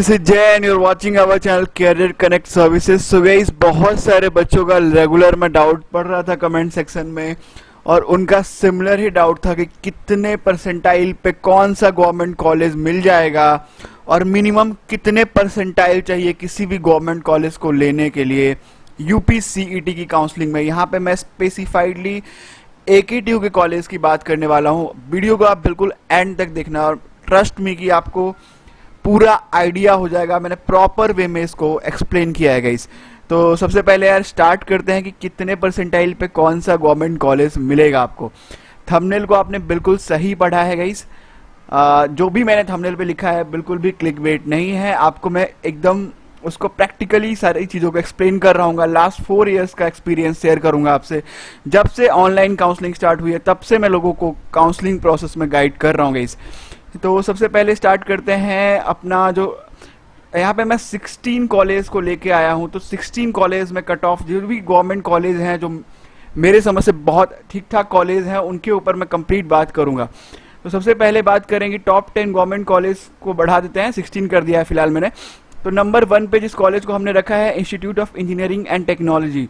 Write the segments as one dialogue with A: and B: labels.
A: This is Jay and you are watching our channel Career Connect Services. So guys, बहुत सारे बच्चों का regular में डाउट पड़ रहा था कमेंट सेक्शन में, और उनका सिमिलर ही डाउट था कि कितने परसेंटाइल पे कौन सा गवर्नमेंट कॉलेज मिल जाएगा और मिनिमम कितने परसेंटाइल चाहिए किसी भी गवर्नमेंट कॉलेज को लेने के लिए यूपी सीईटी की काउंसलिंग में। यहाँ पे मैं स्पेसिफाइडली एकेटीयू के कॉलेज की बात करने वाला हूँ। वीडियो को आप बिल्कुल एंड तक देखना और ट्रस्ट मी कि आपको पूरा आइडिया हो जाएगा। मैंने प्रॉपर वे में इसको एक्सप्लेन किया है गाइस। तो सबसे पहले यार स्टार्ट करते हैं कि कितने परसेंटाइल पे कौन सा गवर्नमेंट कॉलेज मिलेगा आपको। थंबनेल को आपने बिल्कुल सही पढ़ा है गाइस। जो भी मैंने थंबनेल पे लिखा है बिल्कुल भी क्लिकबेट नहीं है। आपको मैं एकदम उसको प्रैक्टिकली सारी चीज़ों को एक्सप्लेन कर रहा हूँ। लास्ट 4 इयर्स का एक्सपीरियंस शेयर करूंगा आपसे। जब से ऑनलाइन काउंसलिंग स्टार्ट हुई है तब से मैं लोगों को काउंसलिंग प्रोसेस में गाइड कर रहा हूँ गाइस। तो सबसे पहले स्टार्ट करते हैं अपना जो यहाँ पे मैं 16 कॉलेज को लेके आया हूँ। तो 16 कॉलेज में कट ऑफ जो भी गवर्नमेंट कॉलेज हैं जो मेरे समझ से बहुत ठीक ठाक कॉलेज हैं उनके ऊपर मैं कंप्लीट बात करूँगा। तो सबसे पहले बात करेंगे टॉप 10 गवर्नमेंट कॉलेज को बढ़ा देते हैं, 16 कर दिया है फिलहाल मैंने। तो नंबर 1 पे जिस कॉलेज को हमने रखा है institute of engineering and technology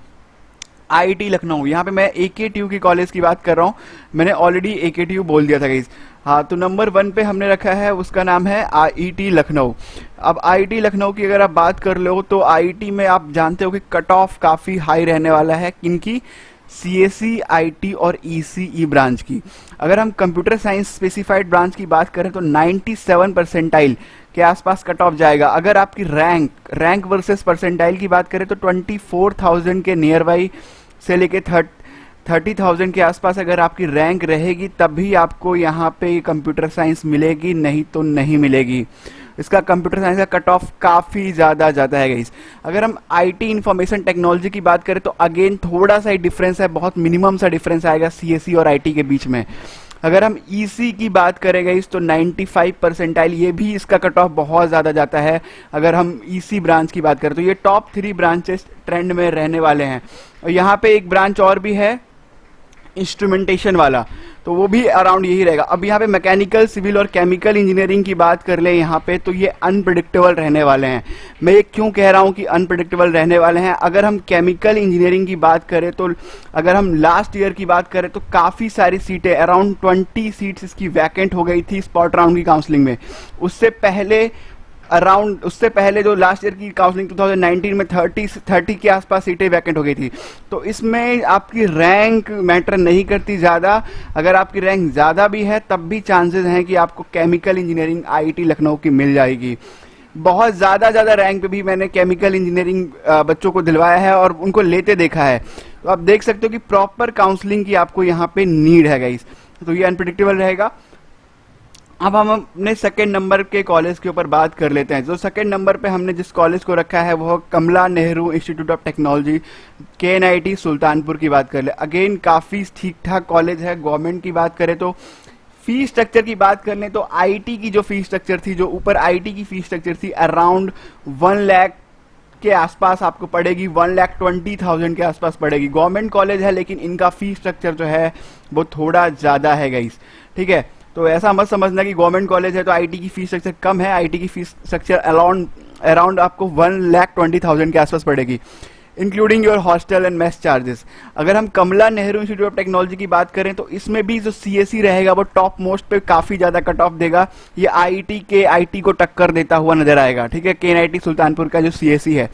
A: IT Lucknow. यहाँ पे मैं एकेटीयू की कॉलेज की बात कर रहा हूँ, मैंने ऑलरेडी एकेटीयू बोल दिया था गाइस। हाँ, तो नंबर 1 पे हमने रखा है, उसका नाम है आईटी लखनऊ। अब आईटी लखनऊ की अगर आप बात कर लो तो आईटी में आप जानते हो कि कट ऑफ काफ़ी हाई रहने वाला है। किनकी? सीएसई, आईटी और ईसीई ब्रांच की। अगर हम कंप्यूटर साइंस स्पेसिफाइड ब्रांच की बात करें तो 97 परसेंटाइल के आसपास कट ऑफ जाएगा। अगर आपकी रैंक वर्सेस परसेंटाइल की बात करें तो 24,000 के नियर बाई से लेके 30,000 के आसपास अगर आपकी रैंक रहेगी तभी आपको यहाँ पे कंप्यूटर साइंस मिलेगी, नहीं तो नहीं मिलेगी। इसका कंप्यूटर साइंस का कट ऑफ काफ़ी ज़्यादा जाता है गाइस। अगर हम आईटी इंफॉर्मेशन टेक्नोलॉजी की बात करें तो अगेन थोड़ा सा ही डिफरेंस है, बहुत मिनिमम सा डिफरेंस आएगा सीएसई और आईटी के बीच में। अगर हम ईसी की बात करें गाइस तो 95 परसेंटाइल, ये भी इसका कट ऑफ बहुत ज़्यादा जाता है। अगर हम ईसी ब्रांच की बात करें तो ये टॉप 3 ब्रांचेस ट्रेंड में रहने वाले हैं। और यहाँ पे एक ब्रांच और भी है इंस्ट्रूमेंटेशन वाला, तो वो भी अराउंड यही रहेगा। अब यहाँ पे मैकेनिकल, सिविल और केमिकल इंजीनियरिंग की बात कर ले यहाँ पे तो ये अनप्रेडिक्टेबल रहने वाले हैं। मैं ये क्यों कह रहा हूँ कि अनप्रेडिक्टेबल रहने वाले हैं? अगर हम केमिकल इंजीनियरिंग की बात करें तो अगर हम लास्ट ईयर की बात करें तो काफ़ी सारी सीटें, अराउंड 20 सीट्स इसकी वैकेंट हो गई थी स्पॉट राउंड की काउंसलिंग में। उससे पहले जो लास्ट ईयर की काउंसलिंग 2019 में 30 के आसपास सीटें वैकेंट हो गई थी। तो इसमें आपकी रैंक मैटर नहीं करती ज़्यादा। अगर आपकी रैंक ज़्यादा भी है तब भी चांसेस हैं कि आपको केमिकल इंजीनियरिंग आईटी लखनऊ की मिल जाएगी। बहुत ज़्यादा रैंक पे भी मैंने केमिकल इंजीनियरिंग बच्चों को दिलवाया है और उनको लेते देखा है। तो आप देख सकते हो कि प्रॉपर काउंसलिंग की आपको यहाँ पे नीड है गाइस। तो ये अनप्रेडिक्टेबल रहेगा। अब हम अपने सेकेंड नंबर के कॉलेज के ऊपर बात कर लेते हैं। जो सेकेंड नंबर पे हमने जिस कॉलेज को रखा है वो Kamla Nehru institute of technology KNIT Sultanpur की बात कर ले। अगेन काफ़ी ठीक ठाक कॉलेज है। गवर्नमेंट की बात करें तो फीस स्ट्रक्चर की बात कर लें तो आईटी की जो फीस स्ट्रक्चर थी, जो ऊपर आईटी की फीस स्ट्रक्चर थी अराउंड 1 लाख के आसपास आपको पड़ेगी, 1,20,000 के आसपास पड़ेगी। गवर्नमेंट कॉलेज है लेकिन इनका फीस स्ट्रक्चर जो है वो थोड़ा ज़्यादा है गाइस, ठीक है। तो ऐसा मत समझना कि गवर्नमेंट कॉलेज है तो आईटी की फीस स्ट्रक्चर कम है। आईटी की फीस स्ट्रक्चर अराउंड आपको 1,20,000 के आसपास पड़ेगी, including your hostel and mess charges. अगर हम कमला नेहरू इंस्टीट्यूट ऑफ टेक्नोलॉजी की बात करें तो इसमें भी जो सीएसई रहेगा वो टॉप मोस्ट पे काफ़ी ज़्यादा कट ऑफ देगा। ये आईटी को टक्कर देता हुआ नजर आएगा, ठीक है। केएनआईटी सुल्तानपुर का जो सीएसई है,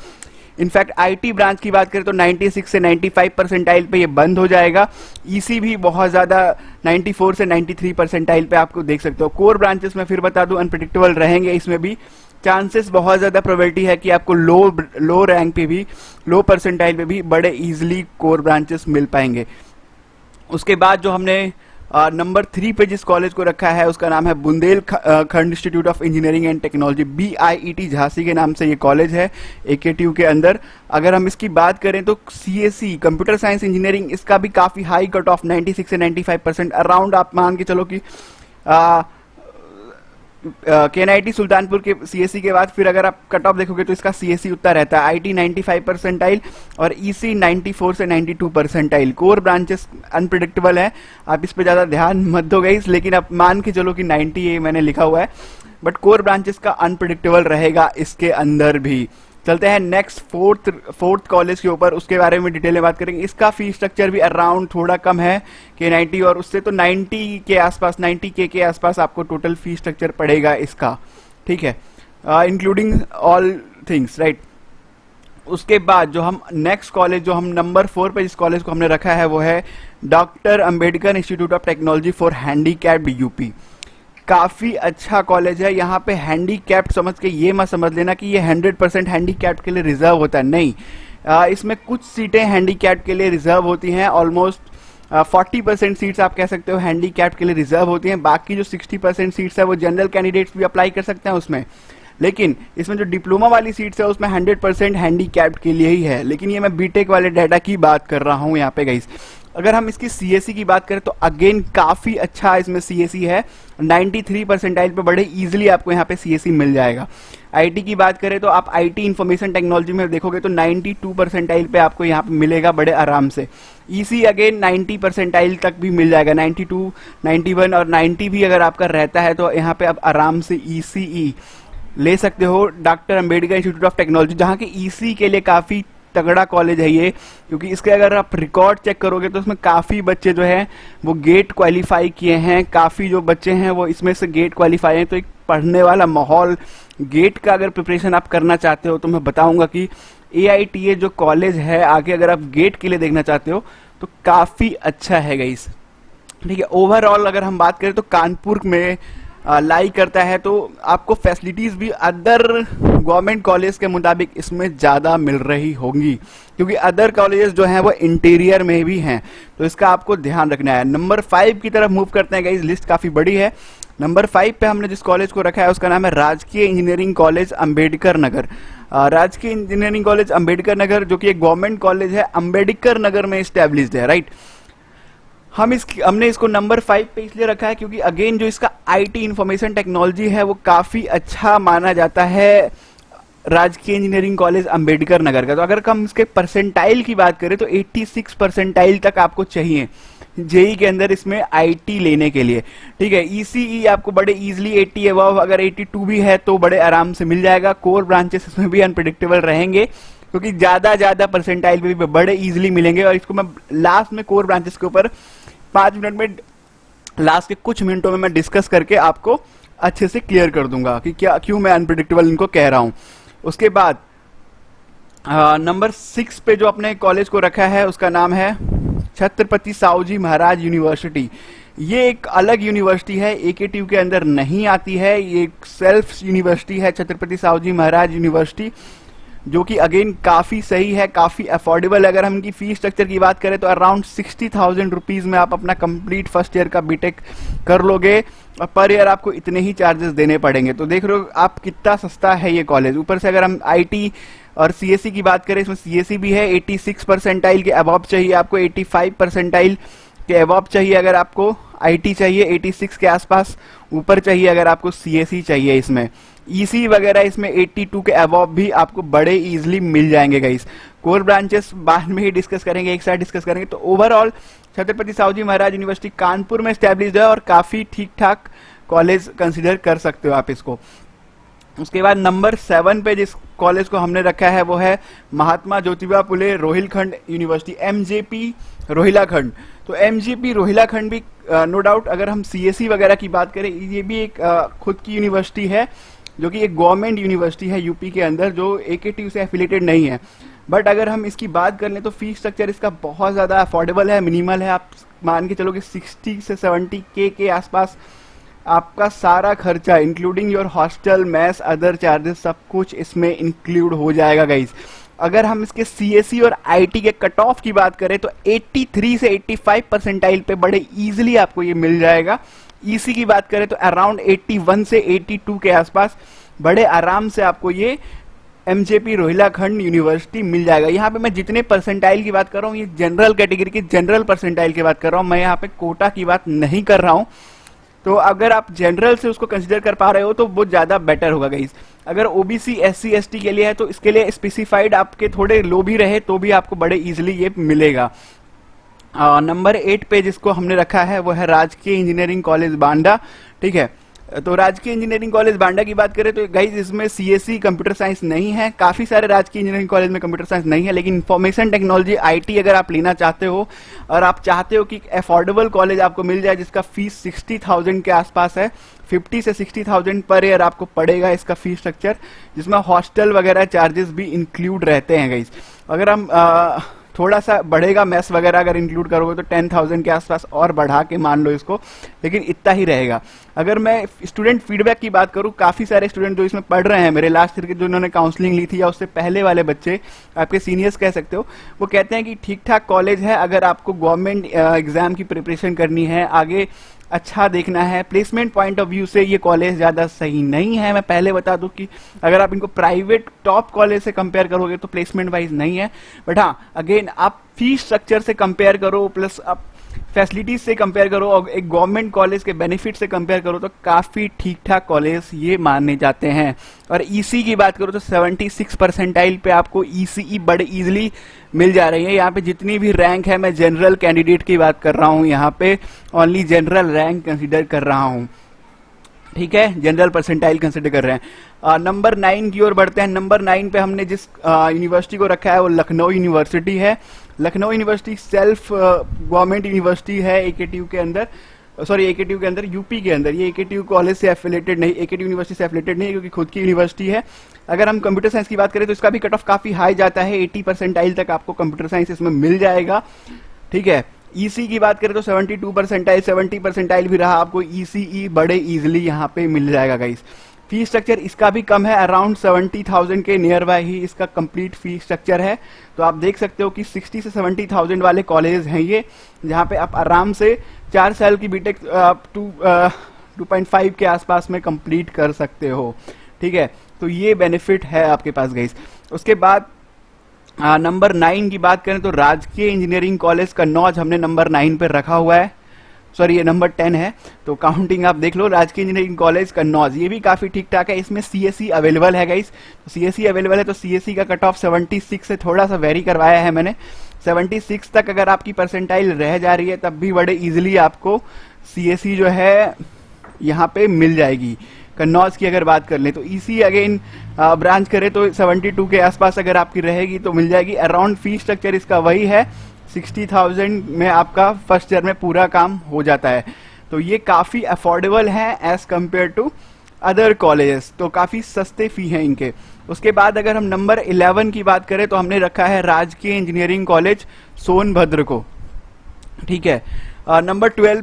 A: इनफैक्ट आईटी ब्रांच की बात करें तो 96 से 95 परसेंटाइल पे ये बंद हो जाएगा। ईसी भी बहुत ज़्यादा 94 से 93 परसेंटाइल पे आपको देख सकते हो। कोर ब्रांचेस में फिर बता दूं अनप्रेडिक्टेबल रहेंगे। इसमें भी चांसेस बहुत ज़्यादा प्रोबेबिलिटी है कि आपको लो रैंक पे भी, लो परसेंटाइल पे भी बड़े ईजिली कोर ब्रांचेस मिल पाएंगे। उसके बाद जो हमने नंबर 3 पे जिस कॉलेज को रखा है उसका नाम है Bundelkhand institute of engineering and technology, BIET Jhansi के नाम से ये कॉलेज है एकेटीयू के अंदर। अगर हम इसकी बात करें तो सीएसई कंप्यूटर साइंस इंजीनियरिंग, इसका भी काफ़ी हाई कट ऑफ 96 से 95% अराउंड आप मान के चलो कि केएनआईटी सुल्तानपुर के सीएसई के बाद फिर अगर आप कट ऑफ देखोगे तो इसका सीएसई उतना रहता है। आईटी 95 परसेंटाइल और ईसी 94 से 92 परसेंटाइल। कोर ब्रांचेस अनप्रिडिक्टेबल है, आप इस पे ज़्यादा ध्यान मत दो गाइस, लेकिन आप मान के चलो कि 90 ये मैंने लिखा हुआ है। बट कोर ब्रांचेस का अनप्रिडिक्टेबल रहेगा इसके अंदर भी। चलते हैं नेक्स्ट फोर्थ कॉलेज के ऊपर, उसके बारे में डिटेल में बात करेंगे। इसका फी स्ट्रक्चर भी अराउंड थोड़ा कम है कि 90 और उससे तो 90 के आसपास, 90K के आसपास आपको टोटल फी स्ट्रक्चर पड़ेगा इसका, ठीक है, इंक्लूडिंग ऑल थिंग्स, राइट। उसके बाद जो हम नेक्स्ट कॉलेज, जो हम नंबर 4 पे जिस कॉलेज को हमने रखा है वो है doctor Ambedkar institute of technology for handicapped UP. काफ़ी अच्छा कॉलेज है। यहाँ पे हैंडीकैप्ड समझ के ये मत समझ लेना कि ये 100% हैंडीकैप्ड के लिए रिजर्व होता है, नहीं। इसमें कुछ सीटें हैंडीकैप्ड के लिए रिजर्व होती हैं, ऑलमोस्ट 40% सीट्स आप कह सकते हो हैंडीकैप्ड के लिए रिजर्व होती हैं। बाकी जो 60% सीट्स है वो जनरल कैंडिडेट्स भी अप्लाई कर सकते हैं उसमें। लेकिन इसमें जो डिप्लोमा वाली सीट्स है उसमें 100% हैंडीकैप्ड के लिए ही है। लेकिन ये मैं बीटेक वाले डाटा की बात कर रहा हूँ यहाँ पे गाइस। अगर हम इसकी सीएससी की बात करें तो अगेन काफ़ी अच्छा इसमें सीएससी है, 93 परसेंटाइल पे बड़े इजीली आपको यहाँ पे सीएससी मिल जाएगा। आईटी की बात करें तो आप आईटी इंफॉर्मेशन टेक्नोलॉजी में देखोगे तो 92 परसेंटाइल पे आपको यहाँ पे मिलेगा बड़े आराम से। ईसी अगेन 90 परसेंटाइल तक भी मिल जाएगा, 92, 91 और 90 भी अगर आपका रहता है तो यहाँ पे आप आराम से ईसीई ले सकते हो। Doctor Ambedkar institute of technology, जहाँ के ईसी के लिए काफ़ी तगड़ा कॉलेज है ये, क्योंकि इसके अगर आप रिकॉर्ड चेक करोगे तो उसमें काफ़ी बच्चे जो हैं वो गेट क्वालिफाई किए हैं, काफ़ी जो बच्चे हैं वो इसमें से गेट क्वालिफाई हैं। तो एक पढ़ने वाला माहौल, गेट का अगर प्रिपरेशन आप करना चाहते हो तो मैं बताऊंगा कि AITA जो कॉलेज है आगे अगर आप गेट के लिए देखना चाहते हो तो काफ़ी अच्छा है गाइस, ठीक है। ओवरऑल अगर हम बात करें तो कानपुर में लाई करता है, तो आपको फैसिलिटीज़ भी अदर गवर्नमेंट कॉलेज के मुताबिक इसमें ज़्यादा मिल रही होंगी, क्योंकि अदर कॉलेजेस जो हैं वो इंटीरियर में भी हैं, तो इसका आपको ध्यान रखना है। नंबर 5 की तरफ मूव करते हैं गाइस, लिस्ट काफ़ी बड़ी है। नंबर 5 पे हमने जिस कॉलेज को रखा है उसका नाम है राजकीय इंजीनियरिंग कॉलेज अंबेडकर नगर। राजकीय इंजीनियरिंग कॉलेज अंबेडकर नगर जो कि एक गवर्नमेंट कॉलेज है, अंबेडकर नगर में इस्टेब्लिश्ड है, राइट। हमने इसको नंबर 5 पे इसलिए रखा है क्योंकि अगेन जो इसका आईटी इंफॉर्मेशन टेक्नोलॉजी है वो काफ़ी अच्छा माना जाता है राजकीय इंजीनियरिंग कॉलेज अंबेडकर नगर का। तो अगर हम इसके परसेंटाइल की बात करें तो 86 परसेंटाइल तक आपको चाहिए जेई के अंदर इसमें आईटी लेने के लिए, ठीक है। ईसीई आपको बड़े इजीली 80 अबव, अगर 82 भी है तो बड़े आराम से मिल जाएगा। कोर ब्रांचेस इसमें भी अनप्रिडिक्टेबल रहेंगे क्योंकि ज़्यादा परसेंटाइल पे भी बड़े इजीली मिलेंगे। और इसको मैं लास्ट में कोर ब्रांचेस के ऊपर 5 मिनट में, लास्ट के कुछ मिनटों में मैं डिस्कस करके आपको अच्छे से क्लियर कर दूंगा कि क्या क्यों मैं अनप्रिडिक्टेबल इनको कह रहा हूं। उसके बाद नंबर 6 पे जो अपने कॉलेज को रखा है उसका नाम है छत्रपति साहूजी महाराज यूनिवर्सिटी। ये एक अलग यूनिवर्सिटी है, AKTU के अंदर नहीं आती है, ये एक सेल्फ यूनिवर्सिटी है छत्रपति साहूजी महाराज यूनिवर्सिटी, जो कि अगेन काफ़ी सही है, काफ़ी अफोर्डेबल है। अगर हम इनकी फीस स्ट्रक्चर की बात करें तो अराउंड 60,000 रुपीज़ में आप अपना कंप्लीट फर्स्ट ईयर का बीटेक कर लोगे और पर ईयर आपको इतने ही चार्जेस देने पड़ेंगे। तो देख रहे हो आप कितना सस्ता है ये कॉलेज। ऊपर से अगर हम आईटी और सीएससी की बात करें, इसमें सीएससी भी है, 86 परसेंटाइल के अबव चाहिए आपको, 85 परसेंटाइल के अबव चाहिए अगर आपको आईटी चाहिए, 86 के आसपास ऊपर चाहिए अगर आपको सीएससी चाहिए। इसमें ईसी वगैरह इसमें 82 के अबव भी आपको बड़े इजीली मिल जाएंगे गाइस। कोर ब्रांचेस बाद में ही डिस्कस करेंगे, एक साथ डिस्कस करेंगे। तो ओवरऑल छत्रपति साहूजी महाराज यूनिवर्सिटी कानपुर में स्टैब्लिश्ड है और काफ़ी ठीक ठाक कॉलेज कंसिडर कर सकते हो आप इसको। उसके बाद नंबर 7 पे जिस कॉलेज को हमने रखा है वो है महात्मा ज्योतिबा फुले रोहिलखंड यूनिवर्सिटी, MJP रोहिलाखंड। तो MJP रोहिलाखंड भी नो डाउट अगर हम CSE वगैरह की बात करें, ये भी एक खुद की यूनिवर्सिटी है जो कि एक गवर्नमेंट यूनिवर्सिटी है यूपी के अंदर, जो AKTU से एफिलेटेड नहीं है। बट अगर हम इसकी बात कर लें तो फीस स्ट्रक्चर इसका बहुत ज़्यादा अफोर्डेबल है, मिनिमल है। आप मान के चलो कि 60 से 70K के आसपास आपका सारा खर्चा including your hostel, mess, other charges सब कुछ इसमें इंक्लूड हो जाएगा गाइज। अगर हम इसके CSE और IT के कट ऑफ की बात करें तो 83 से 85 परसेंटाइल पे बड़े इजीली आपको ये मिल जाएगा। EC की बात करें तो अराउंड 81 से 82 के आसपास बड़े आराम से आपको ये MJP रोहिलाखंड यूनिवर्सिटी मिल जाएगा। यहाँ पे मैं जितने परसेंटाइल की बात कर रहा हूँ ये जनरल कैटेगरी की जनरल परसेंटाइल की बात कर रहा हूँ, मैं यहाँ पे कोटा की बात नहीं कर रहा हूँ। तो अगर आप जनरल से उसको कंसिडर कर पा रहे हो तो वो ज़्यादा बेटर होगा गाइस। अगर OBC SC ST के लिए है तो इसके लिए स्पेसिफाइड आपके थोड़े लो भी रहे तो भी आपको बड़े इजीली ये मिलेगा। नंबर 8 पे जिसको हमने रखा है वो है राजकीय इंजीनियरिंग कॉलेज बांडा, ठीक है। तो राजकीय इंजीनियरिंग कॉलेज बांडा की बात करें तो गाइज इसमें सीएससी कंप्यूटर साइंस नहीं है। काफ़ी सारे राजकीय इंजीनियरिंग कॉलेज में कंप्यूटर साइंस नहीं है, लेकिन इंफॉर्मेशन टेक्नोलॉजी आईटी अगर आप लेना चाहते हो और आप चाहते हो कि अफोर्डेबल कॉलेज आपको मिल जाए जिसका फीस 60,000 के आसपास है, 50 से 60,000 पर ईयर आपको पड़ेगा इसका फीस स्ट्रक्चर, जिसमें हॉस्टल वगैरह चार्जेस भी इंक्लूड रहते हैं गाइज। अगर हम थोड़ा सा बढ़ेगा, मेस वगैरह अगर इंक्लूड करोगे तो 10,000 के आसपास और बढ़ा के मान लो इसको, लेकिन इतना ही रहेगा। अगर मैं स्टूडेंट फीडबैक की बात करूं, काफ़ी सारे स्टूडेंट जो इसमें पढ़ रहे हैं मेरे लास्ट ईयर के, जो उन्होंने काउंसलिंग ली थी या उससे पहले वाले बच्चे, आपके सीनियर्स कह सकते हो, वो कहते हैं कि ठीक ठाक कॉलेज है। अगर आपको गवर्नमेंट एग्जाम की प्रिपरेशन करनी है, आगे अच्छा देखना है, प्लेसमेंट पॉइंट ऑफ व्यू से ये कॉलेज ज़्यादा सही नहीं है। मैं पहले बता दूं कि अगर आप इनको प्राइवेट टॉप कॉलेज से कंपेयर करोगे तो प्लेसमेंट वाइज नहीं है, बट हाँ अगेन आप फीस स्ट्रक्चर से कंपेयर करो, प्लस आप फैसिलिटीज से कंपेयर करो और एक गवर्नमेंट कॉलेज के बेनिफिट से कंपेयर करो तो काफ़ी ठीक ठाक कॉलेज ये माने जाते हैं। और ईसी की बात करो तो 76 परसेंटाइल पे आपको ईसीई बड़े इजीली मिल जा रही है। यहाँ पे जितनी भी रैंक है, मैं जनरल कैंडिडेट की बात कर रहा हूँ, यहाँ पे ओनली जनरल रैंक कंसिडर कर रहा हूँ, ठीक है, जनरल परसेंटाइल कंसिडर कर रहे हैं। नंबर 9 की ओर बढ़ते हैं। नंबर 9 पे हमने जिस यूनिवर्सिटी को रखा है वो लखनऊ यूनिवर्सिटी है। Lucknow university self government university है एकेटीयू के अंदर, सॉरी एकेटीयू के अंदर, यूपी के अंदर। ये एकेटीयू कॉलेज से एफिलेटेड नहीं, एकेटीयू यूनिवर्सिटी से एफिलेटेड नहीं, क्योंकि खुद की यूनिवर्सिटी है। अगर हम कंप्यूटर साइंस की बात करें तो इसका भी कट ऑफ काफ़ी हाई जाता है, 80 परसेंटाइल तक आपको कंप्यूटर साइंस इसमें मिल जाएगा, ठीक है। ईसी की बात करें तो 72 परसेंटाइल, 70 परसेंटाइल भी रहा आपको ईसीई बड़े इजीली यहाँ पे मिल जाएगा गाइस। फीस स्ट्रक्चर इसका भी कम है, अराउंड 70,000 के नियर बाय ही इसका कंप्लीट फीस स्ट्रक्चर है। तो आप देख सकते हो कि 60 से 70,000 वाले कॉलेज हैं ये, जहाँ पे आप आराम से 4 साल की बीटेक 2.5 के आसपास में कंप्लीट कर सकते हो, ठीक है। तो ये बेनिफिट है आपके पास गाइस। उसके बाद नंबर 9 की बात करें तो राजकीय इंजीनियरिंग कॉलेज कन्नौज हमने नंबर 9 पे रखा हुआ है, सॉरी ये नंबर 10 है, तो काउंटिंग आप देख लो। राजकीय इंजीनियरिंग कॉलेज कन्नौज ये भी काफ़ी ठीक ठाक है, इसमें सीएससी अवेलेबल है गाइस। तो सीएससी अवेलेबल है तो सीएससी का कट ऑफ 76 से थोड़ा सा वेरी करवाया है मैंने, 76 तक अगर आपकी परसेंटाइल रह जा रही है तब भी बड़े इजीली आपको सीएससी जो है यहाँ पे मिल जाएगी। कन्नौज की अगर बात कर लें तो ईसी अगेन ब्रांच करें तो 72 के आसपास अगर आपकी रहेगी तो मिल जाएगी। अराउंड फीस स्ट्रक्चर इसका वही है, 60,000 में आपका फर्स्ट ईयर में पूरा काम हो जाता है। तो ये काफ़ी अफोर्डेबल है as compared to other colleges, तो काफ़ी सस्ते फी हैं इनके। उसके बाद अगर हम नंबर 11 की बात करें तो हमने रखा है राजकीय इंजीनियरिंग कॉलेज सोनभद्र को, ठीक है। नंबर 11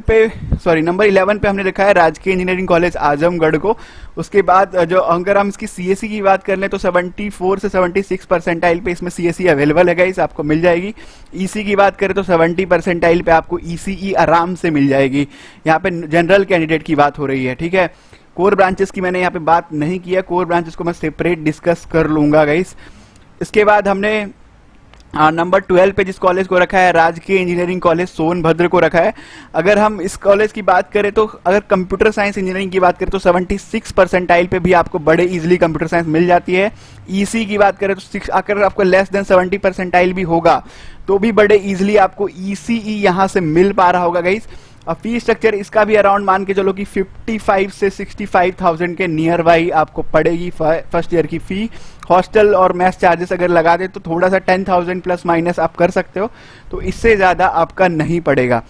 A: पे हमने रखा है राजकीय इंजीनियरिंग कॉलेज आजमगढ़ को। उसके बाद जो अगर हम इसकी सीएससी की बात कर लें तो 74 से 76 परसेंटाइल पे इसमें सीएससी अवेलेबल है गाइस, आपको मिल जाएगी। ईसी की बात करें तो 70 परसेंटाइल पे आपको ईसीई आराम से मिल जाएगी। यहाँ पे जनरल कैंडिडेट की बात हो रही है, ठीक है। कोर ब्रांचेस की मैंने यहाँ पे बात नहीं किया, कोर ब्रांचेस को मैं सेपरेट डिस्कस कर लूंगा गाइस। इसके बाद हमने नंबर 12 पे जिस कॉलेज को रखा है राजकीय इंजीनियरिंग कॉलेज सोनभद्र को रखा है। अगर हम इस कॉलेज की बात करें तो अगर कंप्यूटर साइंस इंजीनियरिंग की बात करें तो 76 परसेंटाइल पे भी आपको बड़े इजीली कंप्यूटर साइंस मिल जाती है। ईसी की बात करें तो अगर आपको लेस देन 70 परसेंटाइल भी होगा तो भी बड़े इजीली आपको ईसीई यहाँ से मिल पा रहा होगा गाइस। और फी स्ट्रक्चर इसका भी अराउंड मान के चलो कि 55 से 65,000 के नियर बाई आपको पड़ेगी फर्स्ट ईयर की फी। हॉस्टल और मैथ चार्जेस अगर लगा दे तो थोड़ा सा 10,000 प्लस माइनस आप कर सकते हो, तो इससे ज़्यादा आपका नहीं पड़ेगा।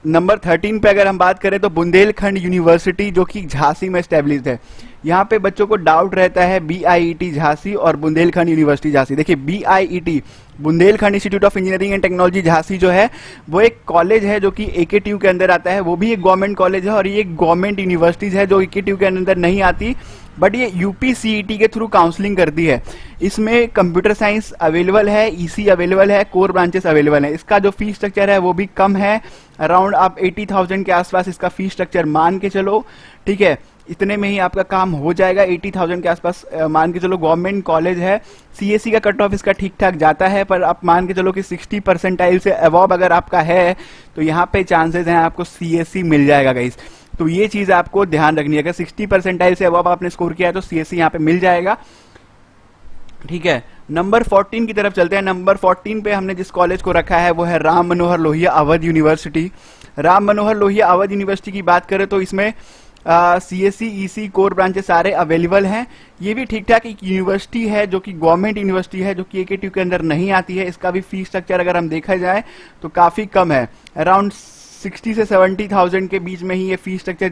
A: नंबर 13 पे अगर हम बात करें तो बुंदेलखंड यूनिवर्सिटी जो कि झांसी में स्टैब्लिश्ड है। यहाँ पे बच्चों को डाउट रहता है बीआईईटी झांसी और बुंदेलखंड यूनिवर्सिटी झांसी। देखिए BIET Bundelkhand institute of engineering and technology Jhansi जो है वो एक कॉलेज है जो कि एकेटीयू के अंदर आता है, वो भी एक गवर्नमेंट कॉलेज है और ये एक गवर्नमेंट यूनिवर्सिटीज है जो एकेटीयू के अंदर नहीं आती, बट ये यूपीसीईटी के थ्रू काउंसलिंग करती है। इसमें कंप्यूटर साइंस अवेलेबल है, ईसी अवेलेबल है, कोर ब्रांचेस अवेलेबल है। इसका जो फीस स्ट्रक्चर है वो भी कम है, अराउंड आप 80,000 के आसपास इसका फीस स्ट्रक्चर मान के चलो, ठीक है। इतने में ही आपका काम हो जाएगा, 80,000 के आसपास मान के चलो। गवर्नमेंट कॉलेज है, सीएससी का कट ऑफ इसका ठीक ठाक जाता है, पर आप मान के चलो कि 60 परसेंटाइल से अबव अगर आपका है तो यहाँ पे चांसेस हैं आपको सीएससी मिल जाएगा गाइस। तो ये चीज़ आपको ध्यान रखनी है, अगर 60 परसेंटाइल से अबव आपने स्कोर किया है तो सीएससी यहाँ पे मिल जाएगा, ठीक है। नंबर 14 की तरफ चलते हैं। नंबर 14 पे हमने जिस कॉलेज को रखा है वो है राम मनोहर लोहिया अवध यूनिवर्सिटी। राम मनोहर लोहिया अवध यूनिवर्सिटी की बात करें तो इसमें CSE EC कोर ब्रांचेस सारे अवेलेबल हैं। ये भी ठीक ठाक एक यूनिवर्सिटी है जो कि गवर्नमेंट यूनिवर्सिटी है, जो कि AKTU के अंदर नहीं आती है। इसका भी फीस स्ट्रक्चर अगर हम देखा जाए तो काफ़ी कम है, अराउंड 60 से 70,000 के बीच में ही ये फीस स्ट्रक्चर,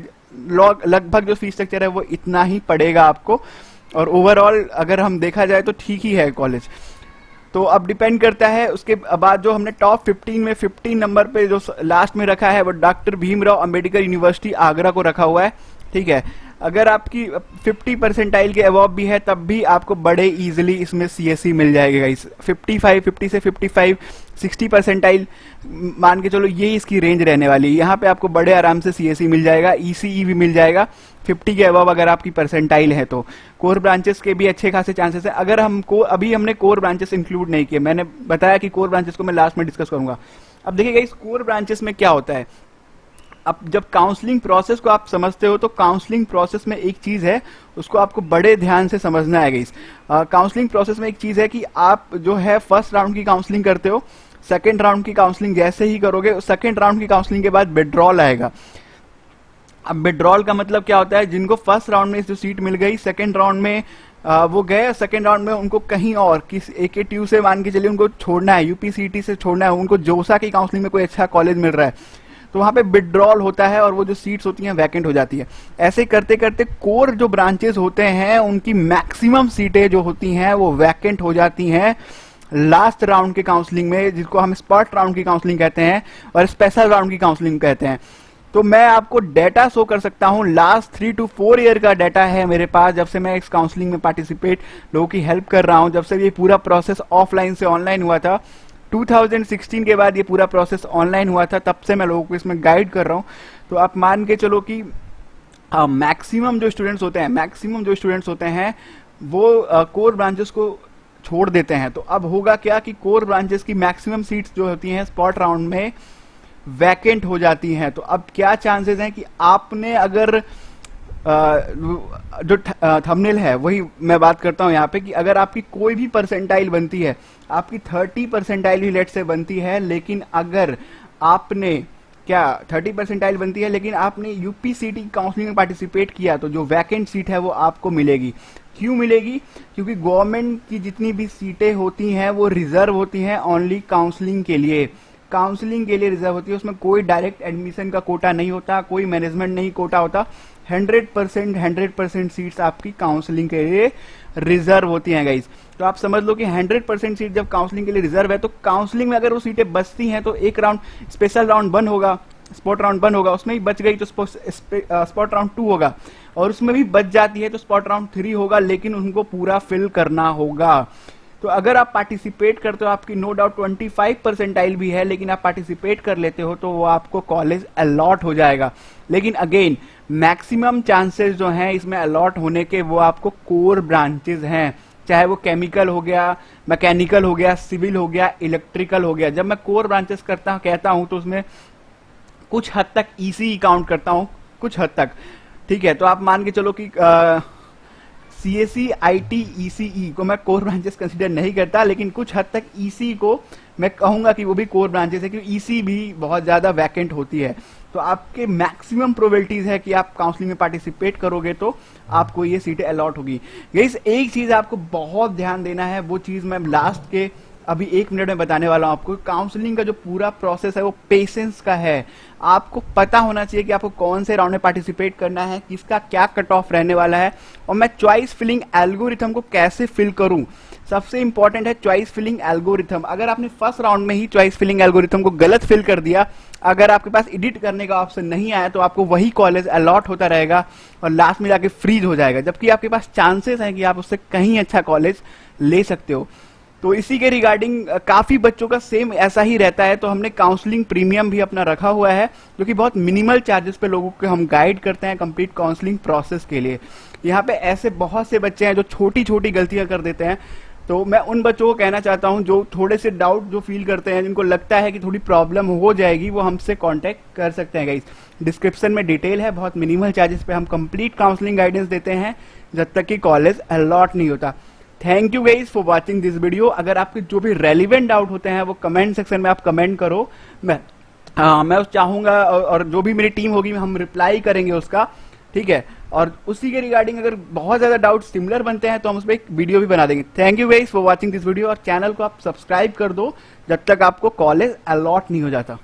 A: लगभग जो फीस स्ट्रक्चर है वो इतना ही पड़ेगा आपको। और ओवरऑल अगर हम देखा जाए तो ठीक ही है कॉलेज। तो अब डिपेंड करता है। उसके बाद जो हमने टॉप 15 में 15 नंबर पे जो लास्ट में रखा है वो डॉक्टर भीमराव अंबेडकर यूनिवर्सिटी आगरा को रखा हुआ है। ठीक है, अगर आपकी 50 परसेंटाइल के अबव भी है तब भी आपको बड़े इजीली इसमें CSE मिल जाएगा इस 50 से 55 60 परसेंटाइल मान के चलो, ये इसकी रेंज रहने वाली है। यहाँ पे आपको बड़े आराम से CSE मिल जाएगा, ECE भी मिल जाएगा 50 के अबव अगर आपकी परसेंटाइल है तो। कोर ब्रांचेस के भी अच्छे खासे चांसेस है। अगर हमको अभी हमने कोर ब्रांचेस इंक्लूड नहीं किए, मैंने बताया कि कोर ब्रांचेस को मैं लास्ट में डिस्कस करूंगा। अब देखिएगा इस कोर ब्रांचेस में क्या होता है। अब जब काउंसलिंग प्रोसेस को आप समझते हो तो काउंसलिंग प्रोसेस में एक चीज है, उसको आपको बड़े ध्यान से समझना है गाइस। काउंसलिंग प्रोसेस में एक चीज है कि आप जो है फर्स्ट राउंड की काउंसलिंग करते हो, सेकंड राउंड की काउंसलिंग जैसे ही करोगे, सेकंड राउंड की काउंसलिंग के बाद विड्रॉल आएगा। अब विड्रॉल का मतलब क्या होता है, जिनको फर्स्ट राउंड में जो सीट मिल गई, सेकंड राउंड में वो गए, सेकंड राउंड में उनको कहीं और किस AKTU से मान के चलिए उनको छोड़ना है, UPCET से छोड़ना है, उनको जोसा की काउंसलिंग में कोई अच्छा कॉलेज मिल रहा है तो वहां पे विड्रॉल होता है और वो जो सीट्स होती हैं वैकेंट हो जाती है। ऐसे करते करते कोर जो ब्रांचेस होते हैं उनकी मैक्सिमम सीटें जो होती हैं वो वैकेंट हो जाती हैं लास्ट राउंड के काउंसलिंग में, जिसको हम स्पॉट राउंड की काउंसलिंग कहते हैं और स्पेशल राउंड की काउंसलिंग कहते हैं। तो मैं आपको डेटा शो कर सकता हूं, लास्ट 3 to 4 ईयर का डाटा है मेरे पास, जब से मैं इस काउंसलिंग में पार्टिसिपेट लोगों की हेल्प कर रहा हूं, जब से ये पूरा प्रोसेस ऑफलाइन से ऑनलाइन हुआ था। 2016 के बाद ये पूरा प्रोसेस ऑनलाइन हुआ था, तब से मैं लोगों को इसमें गाइड कर रहा हूँ। तो आप मान के चलो कि मैक्सिमम जो स्टूडेंट्स होते हैं वो कोर ब्रांचेस को छोड़ देते हैं। तो अब होगा क्या कि कोर ब्रांचेस की मैक्सिमम सीट्स जो होती हैं स्पॉट राउंड में वैकेंट हो जाती हैं। तो अब क्या चांसेस हैं कि आपने अगर जो थंबनेल है वही मैं बात करता हूं यहाँ पे, कि अगर आपकी कोई भी परसेंटाइल बनती है, आपकी 30 परसेंटाइल ही लेट से बनती है, लेकिन अगर आपने 30 परसेंटाइल बनती है लेकिन आपने UPCET काउंसलिंग में पार्टिसिपेट किया तो जो वैकेंट सीट है वो आपको मिलेगी। क्यों मिलेगी? क्योंकि गवर्नमेंट की जितनी भी सीटें होती हैं वो रिजर्व होती हैं ओनली काउंसलिंग के लिए, रिजर्व होती है। उसमें कोई डायरेक्ट एडमिशन का कोटा नहीं होता, कोई मैनेजमेंट नहीं कोटा होता। 100% सीट्स आपकी काउंसलिंग के लिए रिजर्व होती हैं गाइस। तो आप समझ लो कि 100% सीट जब काउंसलिंग के लिए रिजर्व है तो काउंसलिंग में अगर वो सीटें बचती हैं तो एक राउंड स्पेशल राउंड बंद होगा, स्पॉट राउंड बंद होगा, उसमें ही बच गई तो स्पॉट राउंड 2 होगा, और उसमें भी बच जाती है तो स्पॉट राउंड 3 होगा, लेकिन उनको पूरा फिल करना होगा। तो अगर आप पार्टिसिपेट करते हो, आपकी नो डाउट 25 परसेंटाइल भी है, लेकिन आप पार्टिसिपेट कर लेते हो तो वो आपको कॉलेज अलॉट हो जाएगा। लेकिन अगेन मैक्सिमम चांसेस जो हैं इसमें अलॉट होने के वो आपको कोर ब्रांचेस हैं, चाहे वो केमिकल हो गया, मैकेनिकल हो गया, सिविल हो गया, इलेक्ट्रिकल हो गया। जब मैं कोर ब्रांचेस कहता हूं तो उसमें कुछ हद तक ECE काउंट करता हूं, कुछ हद तक, ठीक है। तो आप मान के चलो कि CSE IT ECE को मैं कोर ब्रांचेस कंसीडर नहीं करता, लेकिन कुछ हद तक ECE को मैं कहूंगा कि वो भी कोर ब्रांचेस है, क्योंकि ECE भी बहुत ज्यादा वैकेंट होती है। तो आपके मैक्सिमम प्रोबेबिलिटीज है कि आप काउंसलिंग में पार्टिसिपेट करोगे तो आपको ये सीटें अलॉट होगी। गाइस एक चीज आपको बहुत ध्यान देना है, वो चीज मैं लास्ट के अभी 1 मिनट में बताने वाला हूं आपको। काउंसलिंग का जो पूरा प्रोसेस है वो पेशेंस का है। आपको पता होना चाहिए कि आपको कौन से राउंड में पार्टिसिपेट करना है, किसका क्या कट ऑफ रहने वाला है, और मैं चॉइस फिलिंग एल्गोरिथम को कैसे फिल करूं। सबसे इंपॉर्टेंट है चॉइस फिलिंग एल्गोरिथम। अगर आपने फर्स्ट राउंड में ही चॉइस फिलिंग एल्गोरिथम को गलत फिल कर दिया, अगर आपके पास एडिट करने का ऑप्शन नहीं आया, तो आपको वही कॉलेज अलॉट होता रहेगा और लास्ट में जाके फ्रीज हो जाएगा, जबकि आपके पास चांसेस हैं कि आप उससे कहीं अच्छा कॉलेज ले सकते हो। तो इसी के रिगार्डिंग काफी बच्चों का सेम ऐसा ही रहता है। तो हमने काउंसलिंग प्रीमियम भी अपना रखा हुआ है, जो कि बहुत मिनिमल चार्जेस पे लोगों को हम गाइड करते हैं कंप्लीट काउंसलिंग प्रोसेस के लिए। यहाँ पे ऐसे बहुत से बच्चे हैं जो छोटी छोटी गलतियां कर देते हैं। तो मैं उन बच्चों को कहना चाहता हूं जो थोड़े से डाउट जो फील करते हैं, जिनको लगता है कि थोड़ी प्रॉब्लम हो जाएगी, वो हमसे कांटेक्ट कर सकते हैं गाइस। डिस्क्रिप्शन में डिटेल है, बहुत मिनिमल चार्जेस पे हम कंप्लीट काउंसलिंग गाइडेंस देते हैं जब तक कि कॉलेज अलॉट नहीं होता। Thank you guys for watching this video. अगर आपके जो भी रेलिवेंट डाउट होते हैं वो कमेंट सेक्शन में आप कमेंट करो, मैं चाहूंगा और जो भी मेरी टीम होगी हम रिप्लाई करेंगे उसका, ठीक है। और उसी के रिगार्डिंग अगर बहुत ज्यादा डाउट सिमिलर बनते हैं तो हम उस पर एक वीडियो भी बना देंगे। Thank you guys for watching this video, और चैनल को आप सब्सक्राइब कर दो जब तक आपको कॉलेज अलॉट नहीं हो जाता।